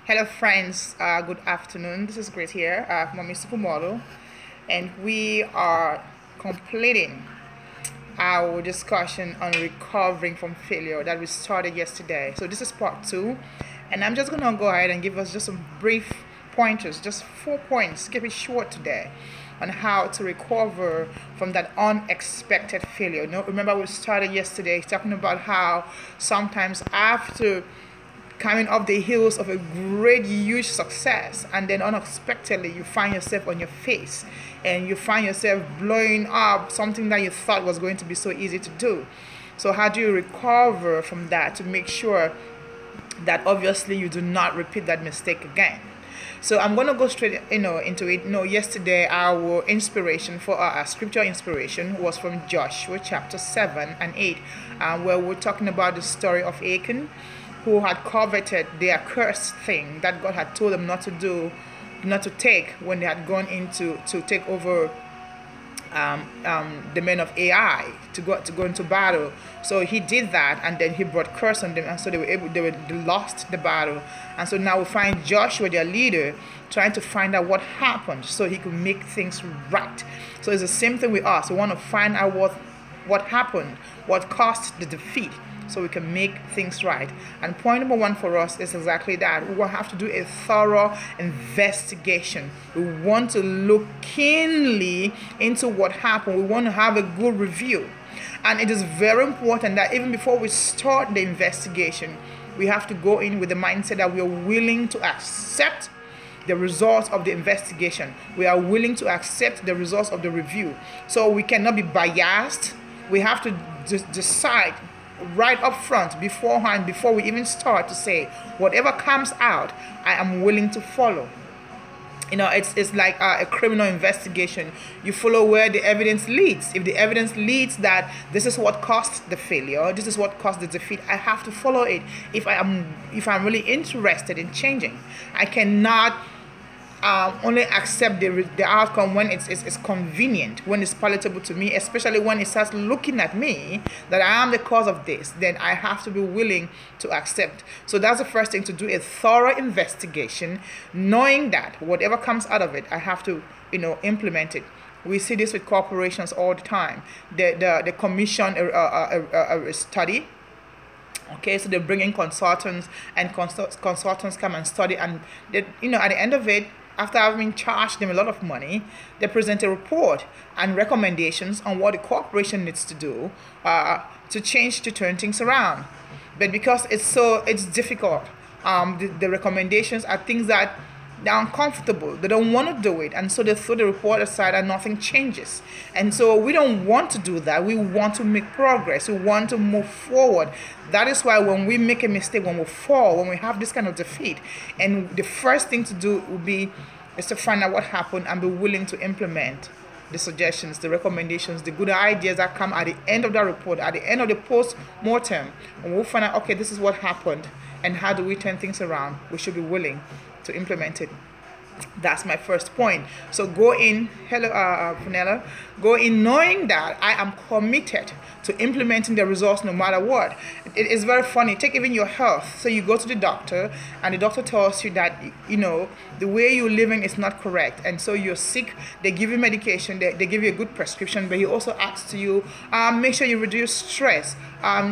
Hello friends, good afternoon. This is Grace here from Miss Supermodel, and we are completing our discussion on recovering from failure that we started yesterday. So this is part 2, and I'm just gonna go ahead and give us just some brief pointers, just 4 points, keep it short today, on how to recover from that unexpected failure. Remember we started yesterday talking about how sometimes after coming off the heels of a great huge success, and then unexpectedly you find yourself on your face and you find yourself blowing up something that you thought was going to be so easy to do. So how do you recover from that to make sure that obviously you do not repeat that mistake again? So I'm going to go straight into it. Yesterday our inspiration for our scripture inspiration was from Joshua chapter 7 and 8, where we're talking about the story of Achan, who had coveted the accursed thing that God had told them not to do, not to take, when they had gone into to take over the men of Ai to go into battle. So he did that, and then he brought curse on them, and so they lost the battle. And so now we find Joshua, their leader, trying to find out what happened so he could make things right. So it's the same thing with us. We want to find out what happened, what caused the defeat, so we can make things right. And point number 1 for us is exactly that. We will have to do a thorough investigation. We want to look keenly into what happened. We want to have a good review. And it is very important that even before we start the investigation, we have to go in with the mindset that we are willing to accept the results of the investigation. We are willing to accept the results of the review. So we cannot be biased. We have to decide right up front, beforehand, before we even start, to say whatever comes out, I am willing to follow. It's like a criminal investigation. You follow where the evidence leads. If the evidence leads that this is what caused the failure, this is what caused the defeat, I have to follow it. If I'm really interested in changing, I cannot only accept the outcome when it's convenient, when it's palatable to me, especially when it starts looking at me that I am the cause of this. Then I have to be willing to accept. So that's the first thing, to do a thorough investigation, knowing that whatever comes out of it, I have to implement it. We see this with corporations all the time. They commission a study. Okay, so they bring in consultants, and consultants come and study, and they, at the end of it, after having charged them a lot of money, they present a report and recommendations on what the corporation needs to do to turn things around. But because it's difficult, the recommendations are things that they're uncomfortable. They don't want to do it, and so they throw the report aside and nothing changes. And so we don't want to do that. We want to make progress. We want to move forward. That is why when we make a mistake, when we fall, when we have this kind of defeat, and the first thing to do is to find out what happened and be willing to implement the suggestions, the recommendations, the good ideas that come at the end of that report, at the end of the post-mortem. And we'll find out, okay, this is what happened, and how do we turn things around? We should be willing to implement it. That's my first point. So go in, Punella, go in knowing that I am committed to implementing the results no matter what. It is very funny. Take even your health. So you go to the doctor, and the doctor tells you that the way you're living is not correct, and so you're sick. They give you medication. They give you a good prescription, but he also asks you, make sure you reduce stress.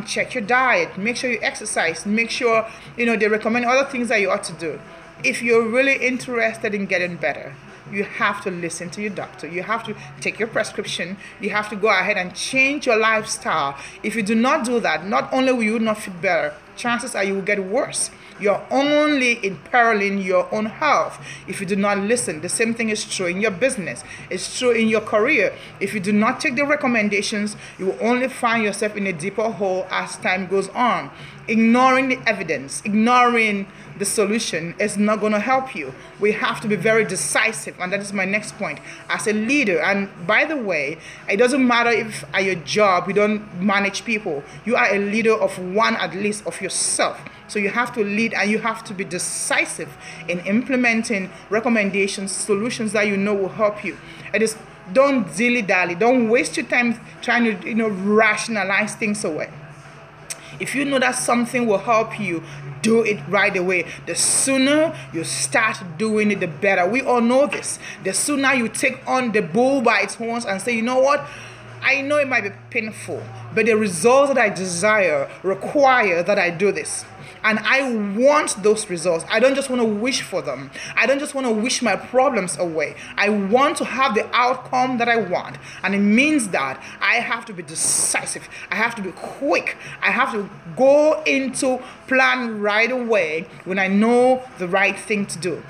Check your diet. Make sure you exercise. Make sure they recommend other things that you ought to do. If you're really interested in getting better, you have to listen to your doctor. You have to take your prescription. You have to go ahead and change your lifestyle. If you do not do that, not only will you not feel better, chances are you will get worse. You're only imperiling your own health if you do not listen. The same thing is true in your business. It's true in your career. If you do not take the recommendations, you will only find yourself in a deeper hole as time goes on. Ignoring the evidence, ignoring the solution is not going to help you. We have to be very decisive, and that is my next point. As a leader, and by the way, it doesn't matter if at your job you don't manage people. You are a leader of one, at least, of yourself. So you have to lead, and you have to be decisive in implementing recommendations, solutions that will help you. It is, don't dilly-dally. Don't waste your time trying to rationalize things away. If you know that something will help you, do it right away. The sooner you start doing it, the better. We all know this. The sooner you take on the bull by its horns and say, you know what? I know it might be painful, but the results that I desire require that I do this. And I want those results. I don't just want to wish for them. I don't just want to wish my problems away. I want to have the outcome that I want. And it means that I have to be decisive. I have to be quick. I have to go into plan right away when I know the right thing to do.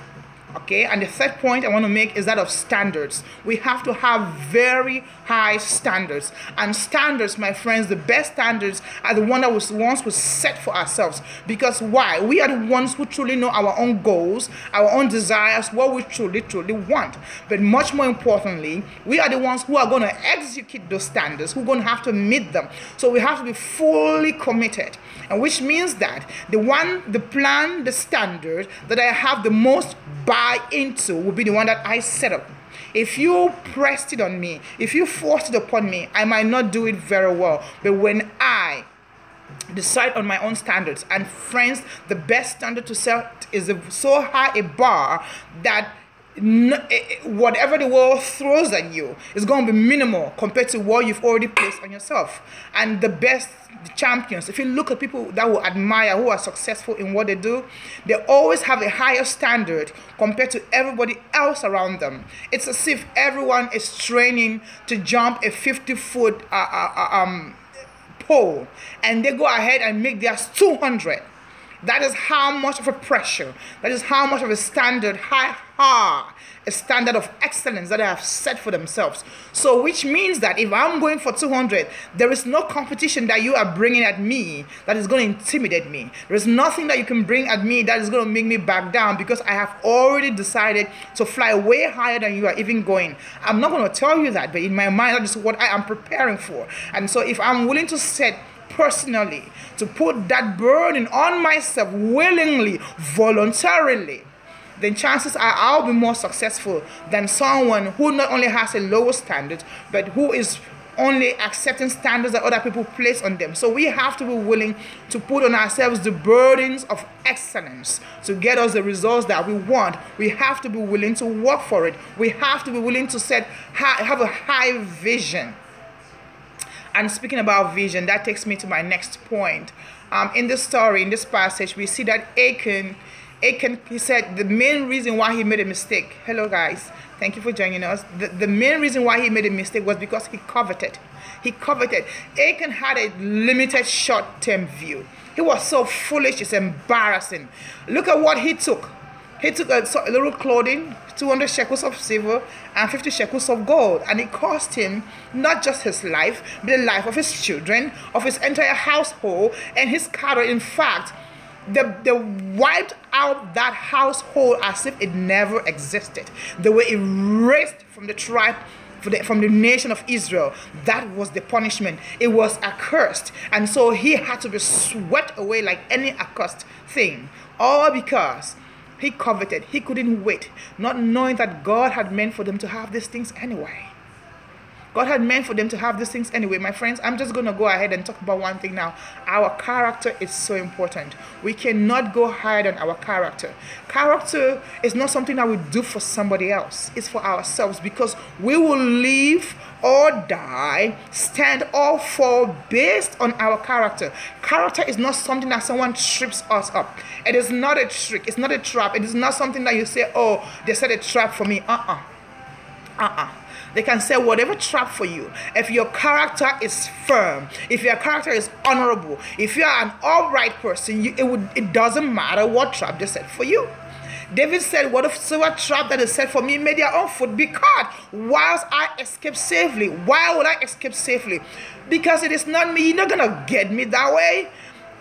Okay, and the third point I want to make is that of standards. We have to have very high standards. And standards, my friends, the best standards are the one that was once was set for ourselves. Because why? We are the ones who truly know our own goals, our own desires, what we truly want. But much more importantly, we are the ones who are going to execute those standards, who are going to have to meet them. So we have to be fully committed. And which means that the plan, the standard that I have the most buy into will be the one that I set up. If you pressed it on me, if you forced it upon me, I might not do it very well. But when I decide on my own standards, and friends, the best standard to set is so high a bar that whatever the world throws at you is going to be minimal compared to what you've already placed on yourself. And the best champions, if you look at people that we admire who are successful in what they do, they always have a higher standard compared to everybody else around them. It's as if everyone is training to jump a 50-foot pole, and they go ahead and make theirs 200. That is how much of a pressure, that is how much of a standard, a standard of excellence that they have set for themselves. So which means that if I'm going for 200, there is no competition that you are bringing at me that is going to intimidate me. There is nothing that you can bring at me that is going to make me back down, because I have already decided to fly way higher than you are even going. I'm not going to tell you that, but in my mind, that is what I am preparing for. And so if I'm willing to set personally, to put that burden on myself willingly, voluntarily, then chances are I'll be more successful than someone who not only has a lower standard, but who is only accepting standards that other people place on them. So we have to be willing to put on ourselves the burdens of excellence to get us the results that we want. We have to be willing to work for it. We have to be willing to have a high vision. And speaking about vision, that takes me to my next point. In this story, in this passage, we see that Achan, he said the main reason why he made a mistake. Hello guys, thank you for joining us. The main reason why he made a mistake was because he coveted. Achan had a limited short-term view. He was so foolish, it's embarrassing. Look at what he took. He took a little clothing, 200 shekels of silver, and 50 shekels of gold. And it cost him not just his life, but the life of his children, of his entire household, and his cattle. In fact, they wiped out that household as if it never existed. They were erased from the tribe, from the nation of Israel. That was the punishment. It was accursed. And so he had to be swept away like any accursed thing. All because he coveted. He couldn't wait, not knowing that God had meant for them to have these things anyway. God had meant for them to have these things anyway. My friends, I'm just going to go ahead and talk about one thing now. Our character is so important. We cannot go higher than our character. Character is not something that we do for somebody else. It's for ourselves, because we will live or die, stand or fall based on our character. Character is not something that someone trips us up. It is not a trick. It's not a trap. It is not something that you say, oh, they set a trap for me. They can say whatever trap for you. If your character is firm, if your character is honorable, if you are an upright person, it doesn't matter what trap they set for you. David said, whatsoever trap that is set for me, may their own foot be caught, whilst I escape safely. Why would I escape safely? Because it is not me. You're not going to get me that way.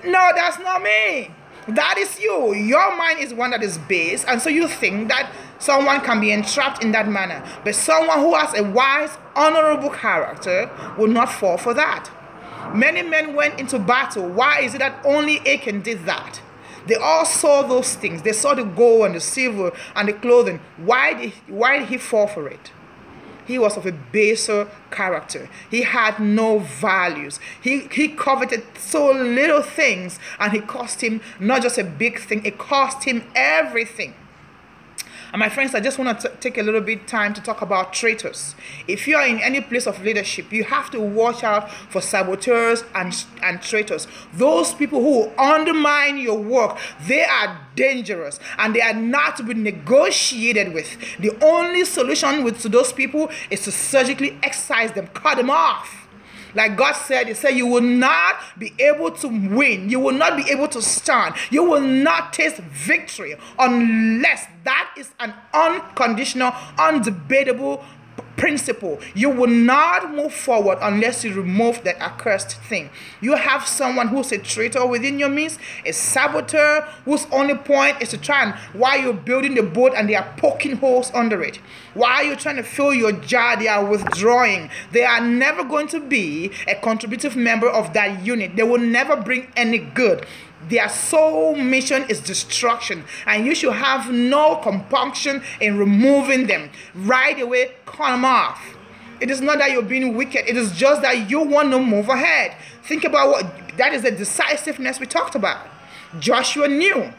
No, that's not me. That is you. Your mind is one that is base, and so you think that someone can be entrapped in that manner. But someone who has a wise, honorable character will not fall for that. Many men went into battle. Why is it that only Achan did that? They all saw those things. They saw the gold and the silver and the clothing. Why did he fall for it? he was of a baser character. He had no values. He coveted so little things, and it cost him not just a big thing, it cost him everything. And my friends, I just want to take a little bit time to talk about traitors. If you are in any place of leadership, you have to watch out for saboteurs and traitors. Those people who undermine your work, they are dangerous and they are not to be negotiated with. The only solution to those people is to surgically excise them, cut them off. Like God said, He said, you will not be able to win. You will not be able to stand. You will not taste victory unless that is an unconditional, undebatable principle. You will not move forward unless you remove that accursed thing. You have someone who's a traitor within your midst, a saboteur whose only point is to try and, while you're building the boat and they are poking holes under it, while you're trying to fill your jar, they are withdrawing. They are never going to be a contributive member of that unit. They will never bring any good. Their sole mission is destruction, and you should have no compunction in removing them. Right away, cut them off. It is not that you're being wicked. It is just that you want to move ahead. Think about what that is, the decisiveness we talked about. Joshua knew.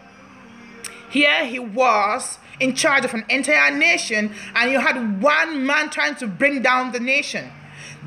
Here he was in charge of an entire nation, and you had one man trying to bring down the nation.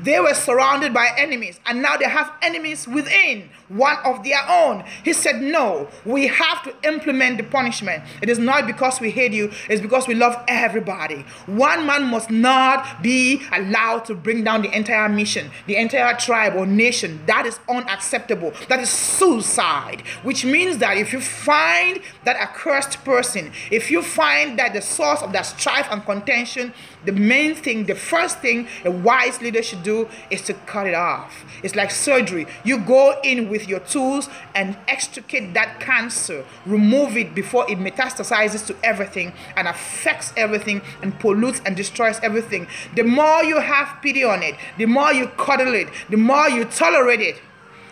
They were surrounded by enemies, and now they have enemies within, one of their own. He said, no, we have to implement the punishment. It is not because we hate you, it's because we love everybody. One man must not be allowed to bring down the entire mission, the entire tribe or nation. That is unacceptable. That is suicide, which means that if you find that accursed person, if you find that the source of that strife and contention, the main thing, the first thing a wise leader should do is to cut it off. It's like surgery. You go in with your tools and extricate that cancer, remove it before it metastasizes to everything and affects everything and pollutes and destroys everything. The more you have pity on it, the more you cuddle it, the more you tolerate it,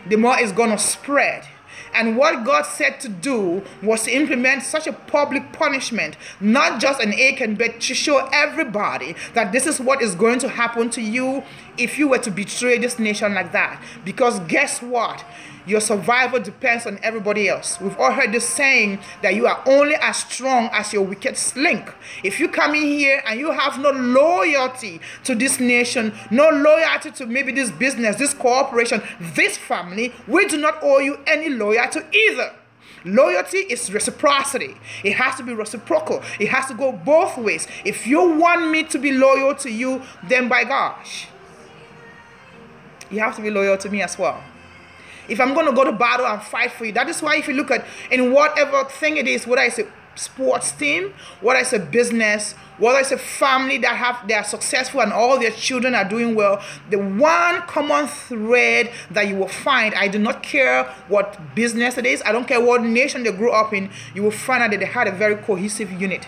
the more it's going to spread. And what God said to do was to implement such a public punishment, not just an ache, but to show everybody that this is what is going to happen to you if you were to betray this nation like that. Because guess what? Your survival depends on everybody else. We've all heard this saying that you are only as strong as your weakest link. If you come in here and you have no loyalty to this nation, no loyalty to maybe this business, this corporation, this family, we do not owe you any loyalty either. Loyalty is reciprocity. It has to be reciprocal. It has to go both ways. If you want me to be loyal to you, then by gosh, you have to be loyal to me as well. If I'm going to go to battle and fight for you, that is why if you look at in whatever thing it is, whether it's a sports team, whether it's a business, whether it's a family they are successful and all their children are doing well, the one common thread that you will find, I do not care what business it is, I don't care what nation they grew up in, you will find out that they had a very cohesive unit.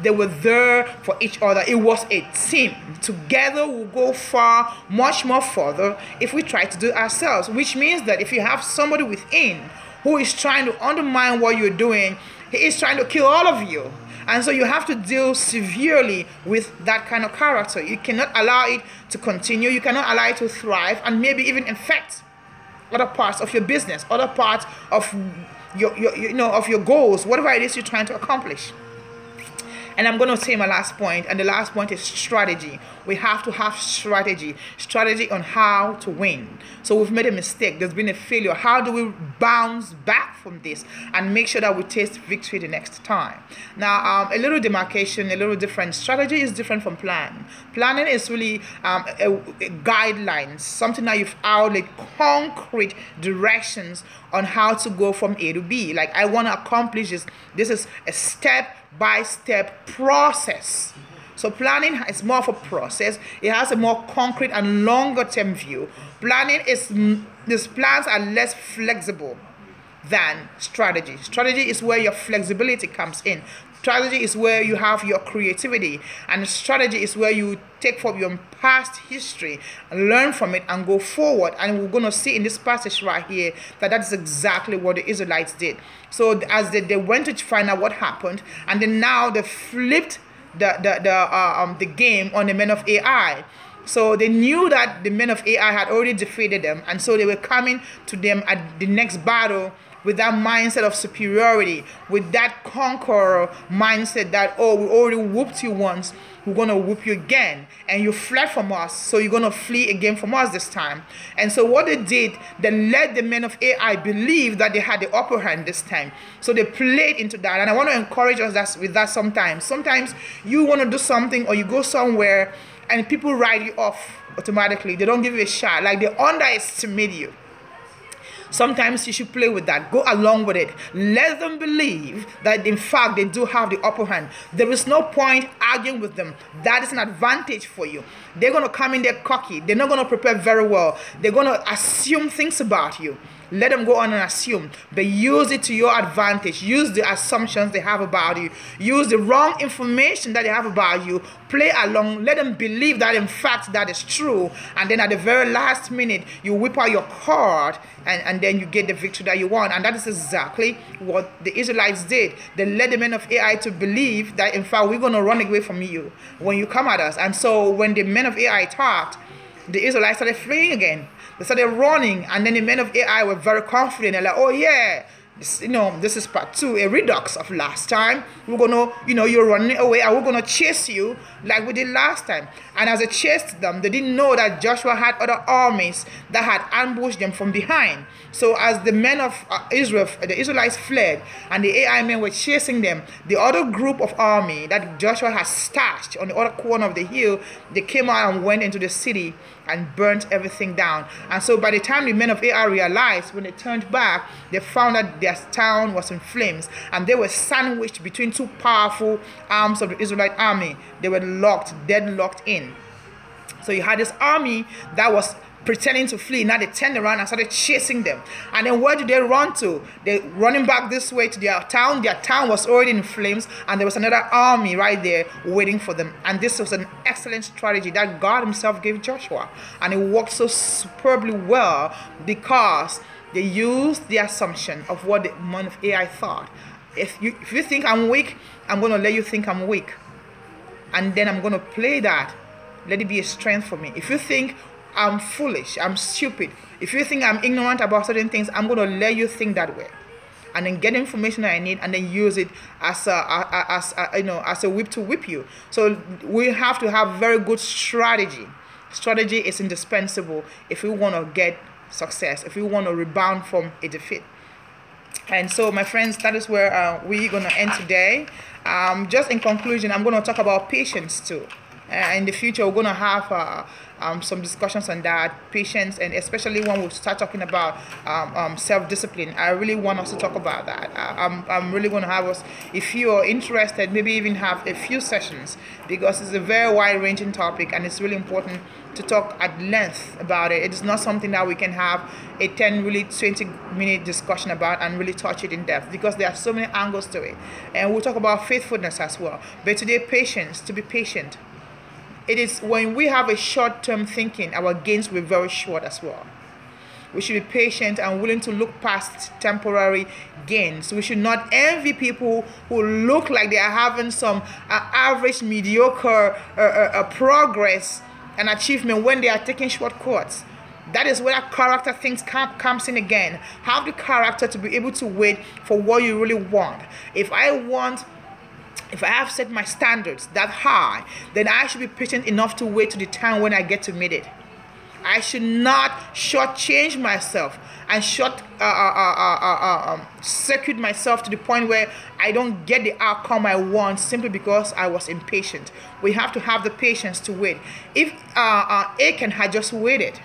They were there for each other. It was a team. Together we'll go far, much more further if we try to do it ourselves. Which means that if you have somebody within who is trying to undermine what you're doing, he is trying to kill all of you. And so you have to deal severely with that kind of character. You cannot allow it to continue. You cannot allow it to thrive and maybe even infect other parts of your business, other parts of your goals, whatever it is you're trying to accomplish. And I'm going to say my last point, and the last point is strategy. We have to have strategy on how to win. So we've made a mistake, there's been a failure. How do we bounce back from this and make sure that we taste victory the next time? Now, a little demarcation, a little different. Strategy is different from plan. Planning is really a guidelines, something that you've outlined, concrete directions on how to go from A to B. Like, I want to accomplish this. This is a step-by-step process. So planning is more of a process. It has a more concrete and longer term view. These plans are less flexible than strategy. Strategy is where your flexibility comes in. Strategy is where you have your creativity, and strategy is where you take from your past history and learn from it and go forward. And we're going to see in this passage right here that is exactly what the Israelites did. So as they went to find out what happened, and then now they flipped the game on the men of Ai. So they knew that the men of Ai had already defeated them, and so they were coming to them at the next battle with that mindset of superiority, with that conqueror mindset that, oh, we already whooped you once, we're going to whoop you again, and you fled from us, so you're going to flee again from us this time. And so what they did, they let the men of Ai believe that they had the upper hand this time. So they played into that. And I want to encourage us with that sometimes. Sometimes you want to do something, or you go somewhere and people write you off automatically. They don't give you a shot. Like, they underestimate you. Sometimes you should play with that. Go along with it. Let them believe that, in fact, they do have the upper hand. There is no point arguing with them. That is an advantage for you. They're going to come in there cocky. They're not going to prepare very well. They're going to assume things about you. Let them go on and assume. But use it to your advantage. Use the assumptions they have about you. Use the wrong information that they have about you. Play along. Let them believe that, in fact, that is true. And then at the very last minute, you whip out your card, and then you get the victory that you want. And that is exactly what the Israelites did. They led the men of Ai to believe that, in fact, we're going to run away from you when you come at us. And so when the men of Ai talked, the Israelites started fleeing again. They started running, and then the men of Ai were very confident. They're like, oh yeah, this is part 2, a redux of last time. We're gonna, you're running away, and we're gonna chase you like we did last time. And as they chased them, they didn't know that Joshua had other armies that had ambushed them from behind. So as the men of Israel, the Israelites fled, and the Ai men were chasing them, the other group of army that Joshua had stashed on the other corner of the hill, they came out and went into the city and burnt everything down. And so by the time the men of Ai realized, when they turned back, they found that their town was in flames, and they were sandwiched between two powerful arms of the Israelite army. They were deadlocked in. So you had this army that was pretending to flee. Now they turned around and started chasing them. And then where did they run to? They're running back this way to their town. Their town was already in flames, and there was another army right there waiting for them. And this was an excellent strategy that God himself gave Joshua. And it worked so superbly well because they used the assumption of what the man of Ai thought. If you think I'm weak, I'm going to let you think I'm weak. And then I'm going to play that. Let it be a strength for me. If you think I'm foolish, I'm stupid, if you think I'm ignorant about certain things, I'm going to let you think that way, and then get information that I need, and then use it as a whip to whip you. So we have to have very good strategy. Strategy is indispensable if we want to get success, if we want to rebound from a defeat. And so, my friends, that is where we're going to end today. Just in conclusion, I'm going to talk about patience too. In the future, we're going to have some discussions on that, patience, and especially when we start talking about self-discipline. I really want us to talk about that. I'm really going to have us, if you are interested, maybe even have a few sessions, because it's a very wide-ranging topic, and it's really important to talk at length about it. It is not something that we can have a 20-minute discussion about and really touch it in depth, because there are so many angles to it. And we'll talk about faithfulness as well. But today, patience, to be patient. It is when we have a short-term thinking, our gains will be very short as well. We should be patient and willing to look past temporary gains. We should not envy people who look like they are having some average, mediocre progress and achievement when they are taking shortcuts. That is where that character things comes in again. Have the character to be able to wait for what you really want. If I have set my standards that high, then I should be patient enough to wait to the time when I get to meet it. I should not shortchange myself and circuit myself to the point where I don't get the outcome I want simply because I was impatient. We have to have the patience to wait. If Achan had just waited,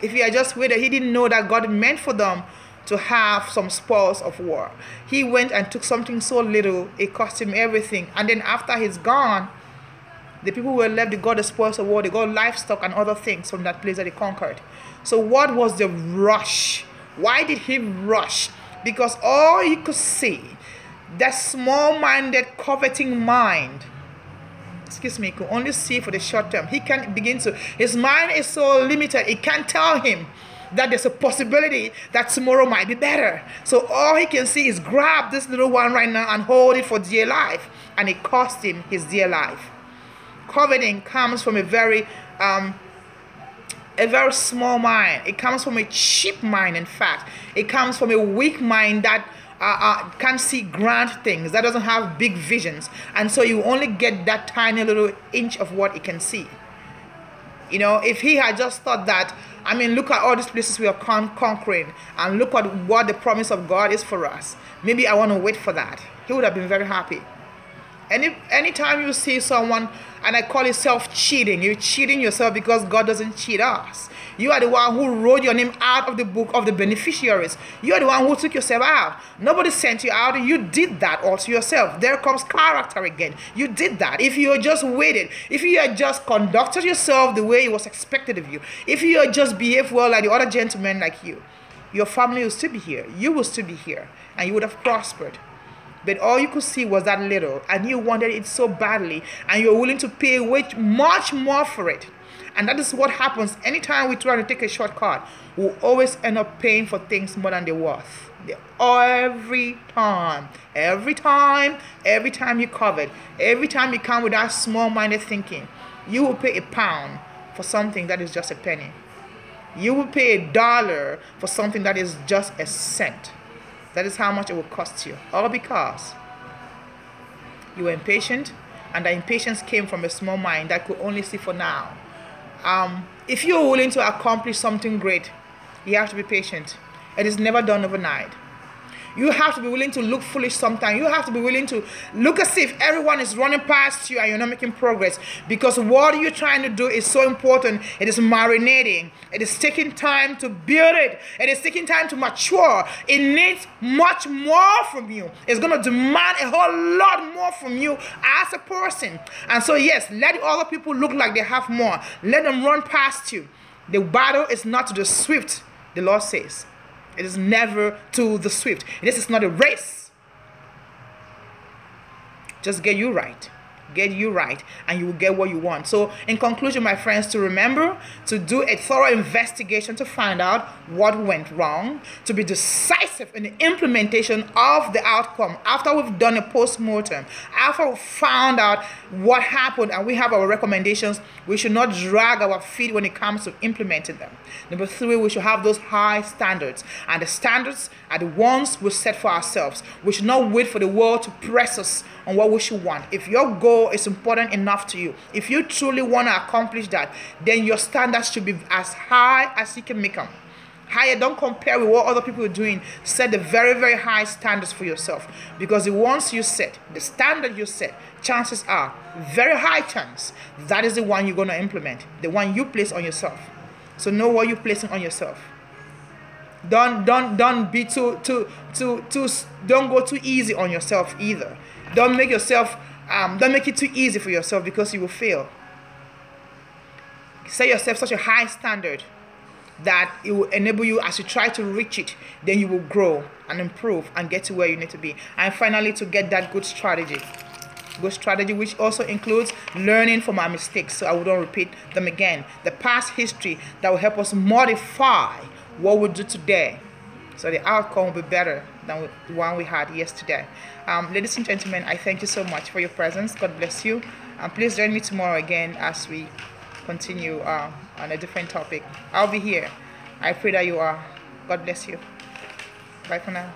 if he had just waited, he didn't know that God meant for them to have some spoils of war. He went and took something so little, it cost him everything. And then after he's gone, the people who were left, they got the spoils of war, they got livestock and other things from that place that they conquered. So what was the rush? Why did he rush? Because all he could see, that small-minded, coveting mind, he could only see for the short term. He can't begin to, his mind is so limited, it can't tell him that there's a possibility that tomorrow might be better. So all he can see is grab this little one right now and hold it for dear life, and it cost him his dear life. Coveting comes from a very small mind. It comes from a cheap mind. In fact, it comes from a weak mind that can't see grand things, that doesn't have big visions, and so you only get that tiny little inch of what it can see. You know, if he had just thought that, I mean, look at all these places we are conquering, and look at what the promise of God is for us, maybe I want to wait for that, he would have been very happy. Anytime you see someone, and I call it self-cheating, you're cheating yourself, because God doesn't cheat us. You are the one who wrote your name out of the book of the beneficiaries. You are the one who took yourself out. Nobody sent you out. You did that all to yourself. There comes character again. You did that. If you had just waited, if you had just conducted yourself the way it was expected of you, if you had just behaved well like the other gentlemen like you, your family will still be here. You will still be here, and you would have prospered. But all you could see was that little, and you wanted it so badly, and you're willing to pay much more for it. And that is what happens anytime we try to take a shortcut. We'll always end up paying for things more than they're worth. Every time you covet, every time you come with that small-minded thinking, you will pay £1 for something that is just a penny. You will pay $1 for something that is just a cent. That is how much it will cost you. All because you were impatient, and the impatience came from a small mind that could only see for now. If you're willing to accomplish something great, you have to be patient. It is never done overnight. You have to be willing to look foolish sometimes. You have to be willing to look as if everyone is running past you and you're not making progress, because what you're trying to do is so important. It is marinating. It is taking time to build it. It is taking time to mature. It needs much more from you. It's going to demand a whole lot more from you as a person. And so yes, let other people look like they have more. Let them run past you. The battle is not to the swift, the Lord says. It is never to the swift. This is not a race. Just get you right. Get you right, and you will get what you want. So in conclusion, my friends, to remember to do a thorough investigation to find out what went wrong, to be decisive in the implementation of the outcome after we've done a post-mortem, after we've found out what happened and we have our recommendations. We should not drag our feet when it comes to implementing them. Number 3, we should have those high standards, and the standards are the ones we set for ourselves. We should not wait for the world to press us on what we should want. If your goal is important enough to you, if you truly want to accomplish that, then your standards should be as high as you can make them. Higher. Don't compare with what other people are doing. Set the very, very high standards for yourself, because the ones you set, the standard you set, chances are, very high chance, that is the one you're going to implement, the one you place on yourself. So know what you're placing on yourself. Don't be don't go too easy on yourself either. Don't make it too easy for yourself, because you will fail. Set yourself such a high standard that it will enable you, as you try to reach it, then you will grow and improve and get to where you need to be. And finally, to get that good strategy, which also includes learning from our mistakes, so I wouldn't repeat them again. The past history that will help us modify what we do today, so the outcome will be better than the one we had yesterday. Ladies and gentlemen, I thank you so much for your presence. God bless you. And please join me tomorrow again as we continue on a different topic. I'll be here. I pray that you are. God bless you. Bye for now.